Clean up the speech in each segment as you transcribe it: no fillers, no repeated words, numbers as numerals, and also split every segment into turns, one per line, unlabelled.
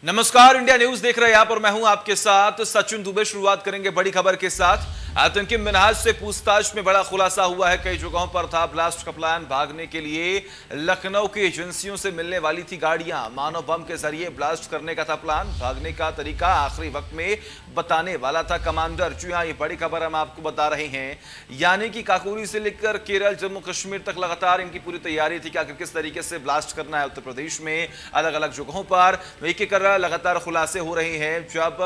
नमस्कार, India news देख रहे हैं आप और मैं हूं आपके साथ सचिन दुबे। शुरुआत करेंगे बड़ी खबर के साथ। आतंकी मिनहाज से पूछताछ में बड़ा खुलासा हुआ है। कई जगहों पर था ब्लास्ट का प्लान। भागने के लिए लखनऊ की एजेंसियों से मिलने वाली थी गाड़ियां। मानव बम के जरिए ब्लास्ट करने का था प्लान। भागने का तरीका आखिरी वक्त में बताने वाला था कमांडर। जी हां, ये बड़ी खबर हम आपको बता रहे हैं। यानी कि काकोरी से लेकर केरल, जम्मू कश्मीर तक लगातार इनकी पूरी तैयारी थी कि आखिर किस तरीके से ब्लास्ट करना है। उत्तर प्रदेश में अलग अलग जगहों पर एक कर लगातार खुलासे हो रहे हैं। जब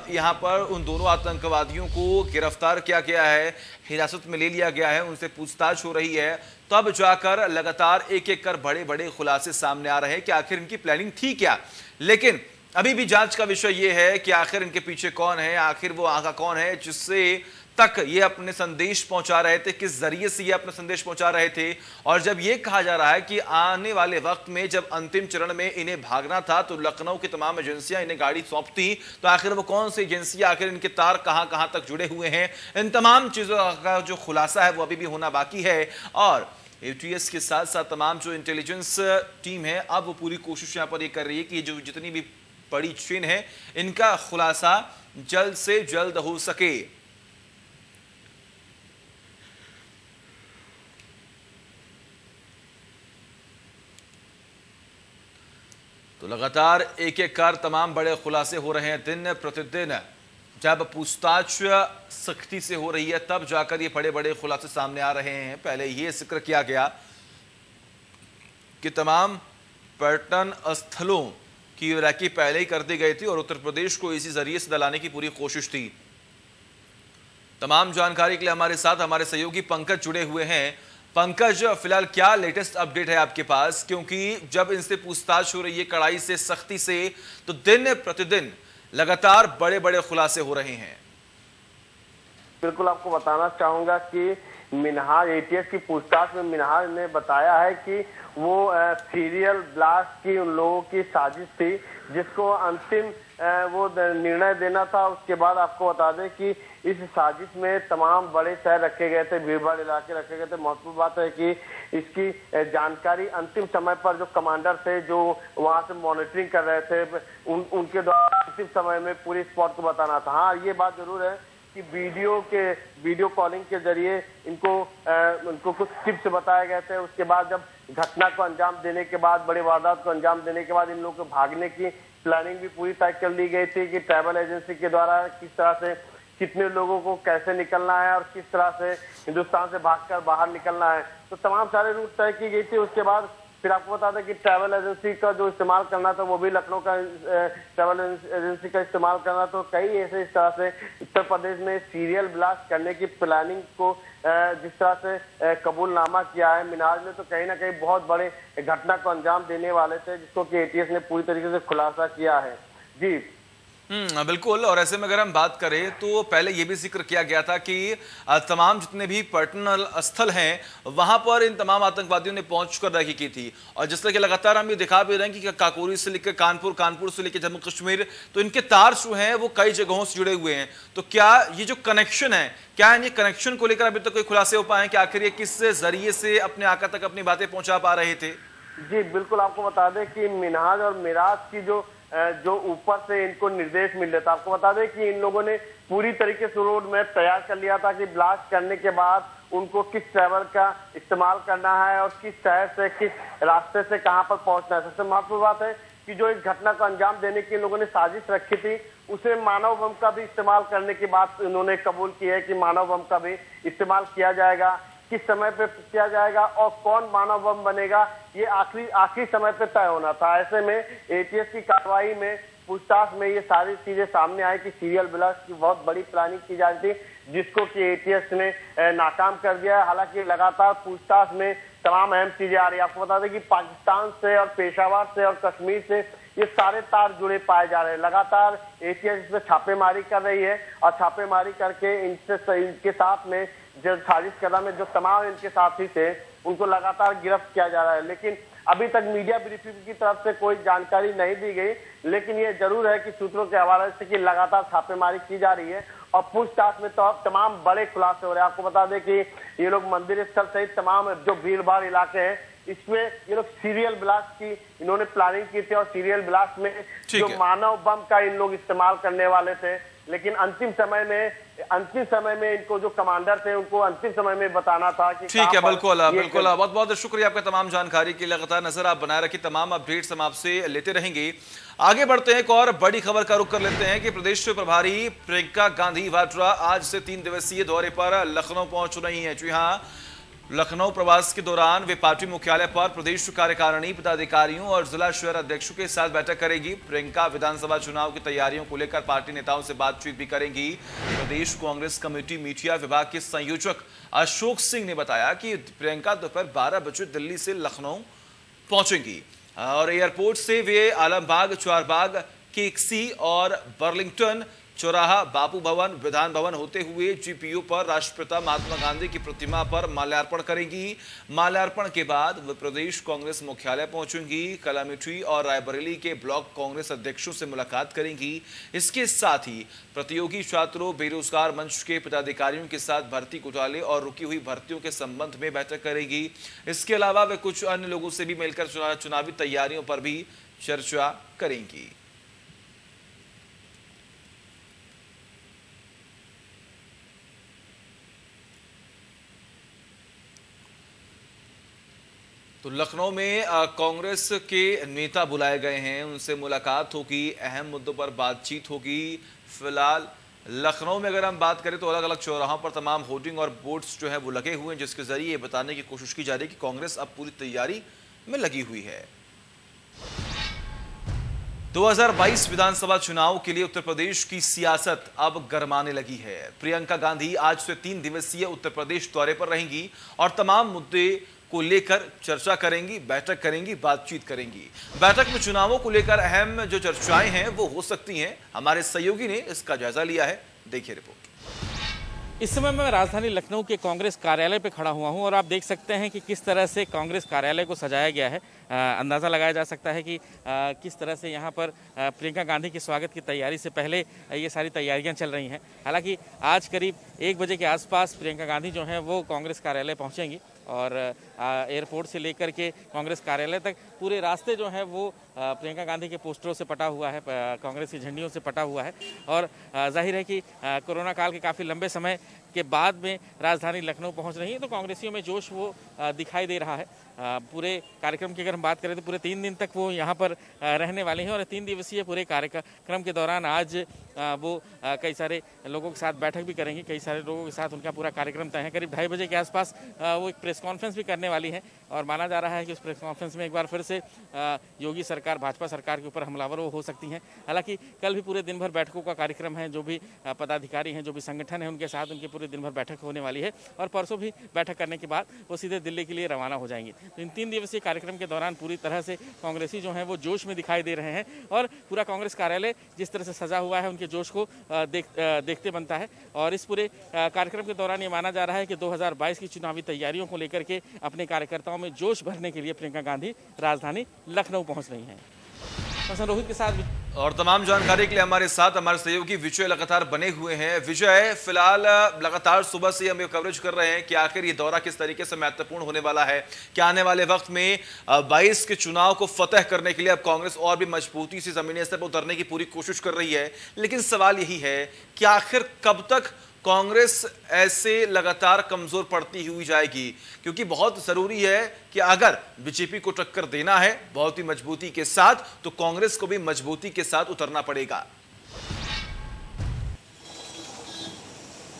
यहां पर उन दोनों आतंकवादियों को गिरफ्तार किया गया है, हिरासत में ले लिया गया है, उनसे पूछताछ हो रही है, तब जाकर लगातार एक एक कर बड़े बड़े खुलासे सामने आ रहे हैं कि आखिर इनकी प्लानिंग थी क्या। लेकिन अभी भी जांच का विषय यह है कि आखिर इनके पीछे कौन है, आखिर वो आगा कौन है जिससे तक ये अपने संदेश पहुंचा रहे थे, किस जरिए से ये अपने संदेश पहुंचा रहे थे। और जब ये कहा जा रहा है कि आने वाले वक्त में जब अंतिम चरण में इन्हें भागना था तो लखनऊ की तमाम एजेंसियां इन्हें गाड़ी सौंपती, तो आखिर वो कौन सी एजेंसियां, आखिर इनके तार कहां कहां तक जुड़े हुए हैं, इन तमाम चीजों का जो खुलासा है वो अभी भी होना बाकी है। और एटीएस के साथ साथ तमाम जो इंटेलिजेंस टीम है, अब वो पूरी कोशिश यहां पर ये कर रही है कि जो जितनी भी बड़ी चेन है इनका खुलासा जल्द से जल्द हो सके। तो लगातार एक एक कर तमाम बड़े खुलासे हो रहे हैं दिन प्रतिदिन। जब पूछताछ सख्ती से हो रही है तब जाकर ये बड़े बड़े खुलासे सामने आ रहे हैं। पहले ये जिक्र किया गया कि तमाम पर्यटन स्थलों की रैकी पहले ही कर दी गई थी और उत्तर प्रदेश को इसी जरिए से दलाने की पूरी कोशिश थी। तमाम जानकारी के लिए हमारे साथ हमारे सहयोगी पंकज जुड़े हुए हैं। पंकज, फिलहाल क्या लेटेस्ट अपडेट है आपके पास, क्योंकि जब इनसे पूछताछ हो रही है कड़ाई से, सख्ती से, तो दिन प्रतिदिन लगातार बड़े बड़े खुलासे हो रहे हैं।
बिल्कुल आपको बताना चाहूंगा कि मिनहाज एटीएस की पूछताछ में मिनहाज ने बताया है कि वो सीरियल ब्लास्ट की उन लोगों की साजिश थी जिसको अंतिम वो निर्णय देना था। उसके बाद आपको बता दें कि इस साजिश में तमाम बड़े शहर रखे गए थे, भीड़भाड़ इलाके रखे गए थे। महत्वपूर्ण बात है कि इसकी जानकारी अंतिम समय पर जो कमांडर थे, जो वहां से मॉनिटरिंग कर रहे थे, उनके द्वारा अंतिम समय में पूरी स्पॉट को बताना था। हाँ, ये बात जरूर है कि वीडियो कॉलिंग के जरिए इनको कुछ टिप्स बताए गए थे। उसके बाद जब घटना को अंजाम देने के बाद, बड़ी वारदात को अंजाम देने के बाद इन लोगों को भागने की प्लानिंग भी पूरी तय कर ली गई थी कि ट्रैवल एजेंसी के द्वारा किस तरह से कितने लोगों को कैसे निकलना है और किस तरह से हिंदुस्तान से भागकर बाहर निकलना है। तो तमाम सारे रूट तय की गई थी। उसके बाद फिर आपको बता दें कि ट्रैवल एजेंसी का जो इस्तेमाल करना था वो भी लखनऊ का ट्रैवल एजेंसी का इस्तेमाल करना। तो कई ऐसे इस तरह से उत्तर प्रदेश में सीरियल ब्लास्ट करने की प्लानिंग को जिस तरह से कबूलनामा किया है मिनहाज ने, तो कहीं ना कहीं बहुत बड़े घटना को अंजाम देने वाले थे, जिसको कि एटीएस ने पूरी तरीके से खुलासा किया है। जी
बिल्कुल। और ऐसे में अगर हम बात करें तो पहले यह भी जिक्र किया गया था कि तमाम जितने भी पर्यटन स्थल हैं वहां पर इन तमाम आतंकवादियों ने पहुंचकर रैकी की थी। और जिस तरह के लगातार हम ये दिखा भी रहे हैं कि काकोरी से लेकर कानपुर, कानपुर से लेकर जम्मू कश्मीर, तो इनके तार जो हैं वो कई जगहों से जुड़े हुए हैं। तो क्या ये जो कनेक्शन है, क्या ये कनेक्शन को लेकर अभी तक कोई खुलासे हो पाए कि आखिर ये किस जरिए से अपने आका तक अपनी बातें पहुंचा पा रहे थे?
जी बिल्कुल, आपको बता दें कि मिनहाज और मिराज की जो ऊपर से इनको निर्देश मिल रहे थे। आपको बता दें कि इन लोगों ने पूरी तरीके से रोड मैप तैयार कर लिया था कि ब्लास्ट करने के बाद उनको किस ट्रैवल का इस्तेमाल करना है और किस शहर से, किस रास्ते से कहां पर पहुंचना है। सबसे महत्वपूर्ण बात है कि जो इस घटना को अंजाम देने की इन लोगों ने साजिश रखी थी, उसे मानव बम का भी इस्तेमाल करने की बात इन्होंने कबूल की है कि मानव बम का भी इस्तेमाल किया जाएगा। किस समय पे किया जाएगा और कौन मानव बम बनेगा, ये आखिरी समय पे तय होना था। ऐसे में एटीएस की कार्रवाई में, पूछताछ में ये सारी चीजें सामने आई कि सीरियल ब्लास्ट की बहुत बड़ी प्लानिंग की जा रही थी, जिसको कि एटीएस ने नाकाम कर दिया है। हालांकि लगातार पूछताछ में तमाम अहम चीजें आ रही है। आपको बता दें कि पाकिस्तान से और पेशावर से और कश्मीर से ये सारे तार जुड़े पाए जा रहे हैं। लगातार एटीएस इसमें छापेमारी कर रही है और छापेमारी करके इनके साथ में जो साजिश करना में जो तमाम इनके साथी थे उनको लगातार गिरफ्त किया जा रहा है। लेकिन अभी तक मीडिया ब्रीफिंग की तरफ से कोई जानकारी नहीं दी गई। लेकिन ये जरूर है कि सूत्रों के हवाले से कि लगातार छापेमारी की जा रही है और पूछताछ में तो अब तमाम बड़े खुलासे हो रहे हैं। आपको बता दें कि ये लोग मंदिर स्थल सहित तमाम जो भीड़ भाड़ इलाके हैं इसमें ये लोग सीरियल ब्लास्ट की इन्होंने प्लानिंग की थी और सीरियल ब्लास्ट में जो मानव बम का इन लोग इस्तेमाल करने वाले थे, लेकिन अंतिम समय में इनको जो कमांडर थे उनको अंतिम समय में बताना था कि
ठीक है। बिल्कुल बहुत बहुत शुक्रिया आपका तमाम जानकारी के लिए। लगातार नजर आप बनाए रखिए, तमाम अपडेट्स हम आपसे लेते रहेंगे। आगे बढ़ते हैं, एक और बड़ी खबर का रुख कर लेते हैं कि प्रदेश प्रभारी प्रियंका गांधी वाड्रा आज से 3 दिवसीय दौरे पर लखनऊ पहुंच रही हैं। जी हां, लखनऊ प्रवास के दौरान वे पार्टी मुख्यालय पर प्रदेश कार्यकारिणी पदाधिकारियों और जिला शहर अध्यक्षों के साथ बैठक करेगी। प्रियंका विधानसभा चुनाव की तैयारियों को लेकर पार्टी नेताओं से बातचीत भी करेंगी। प्रदेश कांग्रेस कमेटी मीडिया विभाग के संयोजक अशोक सिंह ने बताया कि प्रियंका दोपहर 12 बजे दिल्ली से लखनऊ पहुंचेंगी और एयरपोर्ट से वे आलमबाग, चारबाग, केकसी और बर्लिंगटन चौराहा, बापू भवन, विधान भवन होते हुए जीपीयू पर राष्ट्रपिता महात्मा गांधी की प्रतिमा पर माल्यार्पण करेंगी। माल्यार्पण के बाद वे प्रदेश कांग्रेस मुख्यालय पहुंचेंगी। कलामिट्री और रायबरेली के ब्लॉक कांग्रेस अध्यक्षों से मुलाकात करेंगी। इसके साथ ही प्रतियोगी छात्रों, बेरोजगार मंच के पदाधिकारियों के साथ भर्ती घोटाले और रुकी हुई भर्तियों के संबंध में बैठक करेगी। इसके अलावा वे कुछ अन्य लोगों से भी मिलकर चुनावी तैयारियों पर भी चर्चा करेंगी। तो लखनऊ में कांग्रेस के नेता बुलाए गए हैं, उनसे मुलाकात होगी, अहम मुद्दों पर बातचीत होगी। फिलहाल लखनऊ में अगर हम बात करें तो अलग अलग चौराहों पर तमाम होर्डिंग और बोर्ड्स जो है वो लगे हुए हैं, जिसके जरिए बताने की कोशिश की जा रही है कि कांग्रेस अब पूरी तैयारी में लगी हुई है। 2022 विधानसभा चुनाव के लिए उत्तर प्रदेश की सियासत अब गरमाने लगी है। प्रियंका गांधी आज से 3 दिवसीय उत्तर प्रदेश दौरे पर रहेंगी और तमाम मुद्दे को लेकर चर्चा करेंगी, बैठक करेंगी, बातचीत करेंगी। बैठक में चुनावों को लेकर अहम जो चर्चाएं हैं वो हो सकती हैं। हमारे सहयोगी ने इसका जायजा लिया है, देखिए रिपोर्ट।
इस समय मैं राजधानी लखनऊ के कांग्रेस कार्यालय पे खड़ा हुआ हूं और आप देख सकते हैं कि किस तरह से कांग्रेस कार्यालय को सजाया गया है। अंदाज़ा लगाया जा सकता है कि किस तरह से यहां पर प्रियंका गांधी के स्वागत की तैयारी से पहले ये सारी तैयारियां चल रही हैं। हालांकि आज करीब 1 बजे के आसपास प्रियंका गांधी जो हैं वो कांग्रेस कार्यालय पहुंचेंगी और एयरपोर्ट से लेकर के कांग्रेस कार्यालय तक पूरे रास्ते जो है वो प्रियंका गांधी के पोस्टरों से पटा हुआ है, कांग्रेस की झंडियों से पटा हुआ है। और जाहिर है कि कोरोना काल के काफ़ी लंबे समय के बाद में राजधानी लखनऊ पहुंच रही है तो कांग्रेसियों में जोश वो दिखाई दे रहा है। पूरे कार्यक्रम की अगर हम बात करें तो पूरे 3 दिन तक वो यहाँ पर रहने वाले हैं और 3 दिवसीय पूरे कार्यक्रम के दौरान आज वो कई सारे लोगों के साथ बैठक भी करेंगी, कई सारे लोगों के साथ उनका पूरा कार्यक्रम तय है। करीब 2:30 बजे के आसपास वो एक प्रेस कॉन्फ्रेंस भी करने वाली है और माना जा रहा है कि उस प्रेस कॉन्फ्रेंस में एक बार फिर से योगी सरकार, भाजपा सरकार के ऊपर हमलावर वो हो सकती हैं। हालांकि कल भी पूरे दिन भर बैठकों का कार्यक्रम है, जो भी पदाधिकारी हैं, जो भी संगठन है उनके साथ उनकी पूरे दिन भर बैठक होने वाली है और परसों भी बैठक करने के बाद वो सीधे दिल्ली के लिए रवाना हो जाएंगे। तो इन 3 दिवसीय कार्यक्रम के दौरान पूरी तरह से कांग्रेसी जो हैं वो जोश में दिखाई दे रहे हैं और पूरा कांग्रेस कार्यालय जिस तरह से सजा हुआ है उनके जोश को देखते बनता है। और इस पूरे कार्यक्रम के दौरान ये माना जा रहा है कि 2022 की चुनावी तैयारियों को लेकर के अपने कार्यकर्ताओं में जोश भरने के लिए प्रियंका गांधी राजधानी लखनऊ पहुंच रही हैं। रोहित के साथ
और तमाम जानकारी के लिए हमारे साथ हमारे सहयोगी विजय लगातार बने हुए हैं। विजय, फिलहाल लगातार सुबह से हम ये कवरेज कर रहे हैं कि आखिर ये दौरा किस तरीके से महत्वपूर्ण होने वाला है, क्या आने वाले वक्त में 22 के चुनाव को फतेह करने के लिए अब कांग्रेस और भी मजबूती से जमीनी स्तर पर उतरने की पूरी कोशिश कर रही है। लेकिन सवाल यही है कि आखिर कब तक कांग्रेस ऐसे लगातार कमजोर पड़ती हुई जाएगी, क्योंकि बहुत जरूरी है कि अगर बीजेपी को टक्कर देना है बहुत ही मजबूती के साथ तो कांग्रेस को भी मजबूती के साथ उतरना पड़ेगा।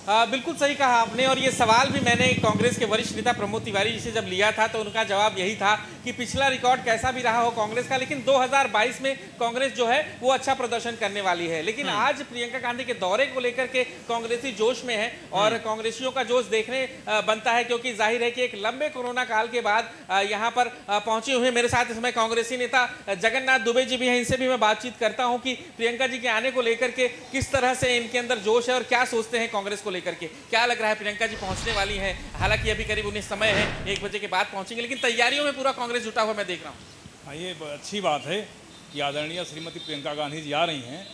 बिल्कुल सही कहा आपने और ये सवाल भी मैंने कांग्रेस के वरिष्ठ नेता प्रमोद तिवारी जी से जब लिया था तो उनका जवाब यही था कि पिछला रिकॉर्ड कैसा भी रहा हो कांग्रेस का, लेकिन 2022 में कांग्रेस जो है वो अच्छा प्रदर्शन करने वाली है। लेकिन आज प्रियंका गांधी के दौरे को लेकर के कांग्रेसी जोश में है और कांग्रेसियों का जोश देखने बनता है, क्योंकि जाहिर है कि एक लंबे कोरोना काल के बाद यहाँ पर पहुंचे हुए मेरे साथ इसमें कांग्रेसी नेता जगन्नाथ दुबे जी भी हैं। इनसे भी मैं बातचीत करता हूँ कि प्रियंका जी के आने को लेकर के किस तरह से इनके अंदर जोश है और क्या सोचते हैं कांग्रेस को लेकर के। क्या लग रहा है, प्रियंका जी पहुंचने वाली हैं, हालांकि अभी करीब 19 समय है, 1 बजे के बाद पहुंचेंगे, लेकिन तैयारियों में पूरा कांग्रेस जुटा हुआ मैं देख रहा हूं।
ये अच्छी बात है कि आदरणीय श्रीमती प्रियंका गांधी जी आ रही हैं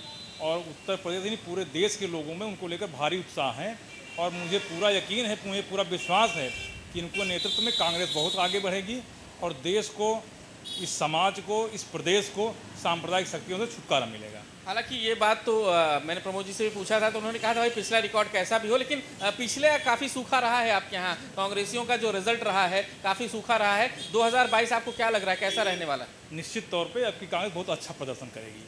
और उत्तर प्रदेश यानी पूरे देश के लोगों में उनको लेकर भारी उत्साह है और मुझे पूरा यकीन है, मुझे पूरा विश्वास है कि इनको नेतृत्व में कांग्रेस बहुत आगे बढ़ेगी और देश को, इस समाज को, इस प्रदेश को सांप्रदायिक शक्तियों से छुटकारा मिलेगा।
हालांकि ये बात तो मैंने प्रमोद जी से भी पूछा था, तो उन्होंने कहा था भाई पिछला रिकॉर्ड कैसा भी हो, लेकिन पिछले काफ़ी सूखा रहा है आपके यहाँ, कांग्रेसियों का जो रिजल्ट रहा है काफ़ी सूखा रहा है। 2022 आपको क्या लग रहा है, कैसा रहने वाला?
निश्चित तौर पे आपकी कांग्रेस बहुत अच्छा प्रदर्शन करेगी,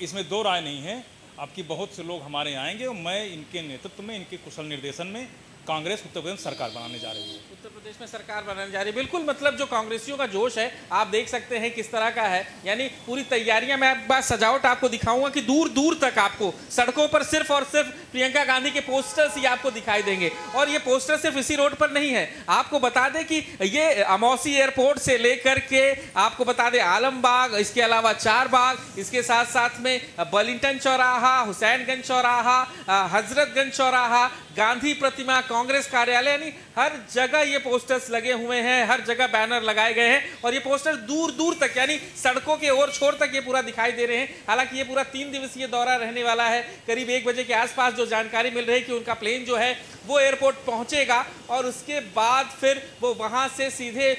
इसमें दो राय नहीं है। आपकी बहुत से लोग हमारे यहाँ आएंगे और मैं इनके नेतृत्व में, इनके कुशल निर्देशन में कांग्रेस उत्तर प्रदेश सरकार बनाने जा रही है।
उत्तर प्रदेश में सरकार बनाने जा रही है, बिल्कुल। मतलब जो कांग्रेसियों का जोश है आप देख सकते हैं किस तरह का है, यानी पूरी तैयारियां। मैं एक बार सजावट आपको दिखाऊंगा कि दूर दूर तक आपको सड़कों पर सिर्फ और सिर्फ प्रियंका गांधी के पोस्टर्स ही आपको दिखाई देंगे। और ये पोस्टर सिर्फ इसी रोड पर नहीं है, आपको बता दें कि ये अमौसी एयरपोर्ट से लेकर के आपको बता दें आलमबाग, इसके अलावा चारबाग, इसके साथ साथ में बलिंगटन चौराहा, हुसैनगंज चौराहा, हजरतगंज चौराहा, गांधी प्रतिमा, कांग्रेस कार्यालय, यानी हर जगह ये पोस्टर्स लगे हुए हैं, हर जगह बैनर लगाए गए हैं। और ये पोस्टर दूर दूर तक, यानी सड़कों के ओर छोर तक ये पूरा दिखाई दे रहे हैं। हालांकि ये पूरा 3 दिवसीय दौरा रहने वाला है। करीब 1 बजे के आसपास जो जानकारी मिल रही है कि उनका प्लेन जो है वो एयरपोर्ट पहुंचेगा और उसके बाद फिर वो वहां से सीधे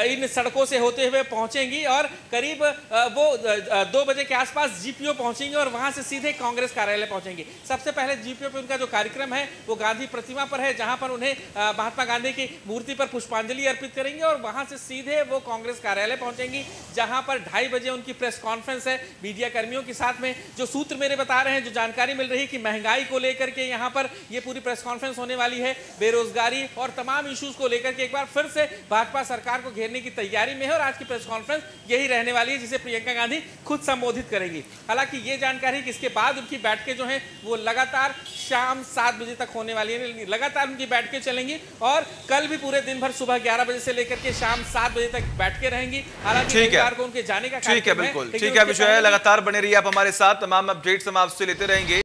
इन सड़कों से होते हुए पहुंचेंगी और करीब वो 2 बजे के आसपास जीपीओ पहुंचेंगे और वहां से सीधे कांग्रेस कार्यालय पहुंचेंगे। सबसे पहले जीपीओ पे उनका जो कार्यक्रम है वो गांधी प्रतिमा पर है, जहां पर उन्हें महात्मा गांधी की मूर्ति पर पुष्पांजलि अर्पित करेंगे और वहां से सीधे वो कांग्रेस कार्यालय पहुंचेंगी, जहां पर 2:30 बजे उनकी प्रेस कॉन्फ्रेंस है मीडिया कर्मियों के साथ में। जो सूत्र मेरे बता रहे हैं, जो जानकारी मिल रही है कि महंगाई को लेकर के यहाँ पर ये पूरी प्रेस कॉन्फ्रेंस होने वाली है, बेरोजगारी और तमाम इश्यूज को लेकर के एक बार फिर से भाजपा सरकार को घेरने की तैयारी में है। और आज की प्रेस कॉन्फ्रेंस यही रहने वाली है, जिसे प्रियंका गांधी खुद संबोधित करेंगी। हालांकि ये जानकारी कि इसके बाद उनकी बैठकें जो हैं वो लगातार शाम 7 बजे तक होने वाली है, लगातार उनकी बैठकें चलेंगी और कल भी पूरे दिन भर सुबह 11 बजे से लेकर के शाम 7 बजे तक बैठकें रहेंगी। हालांकि रविवार को उनके जाने का
ठीक है, बिल्कुल ठीक है। विषय लगातार बने रहिए आप हमारे साथ, तमाम अपडेट्स हम आपसे लेते रहेंगे।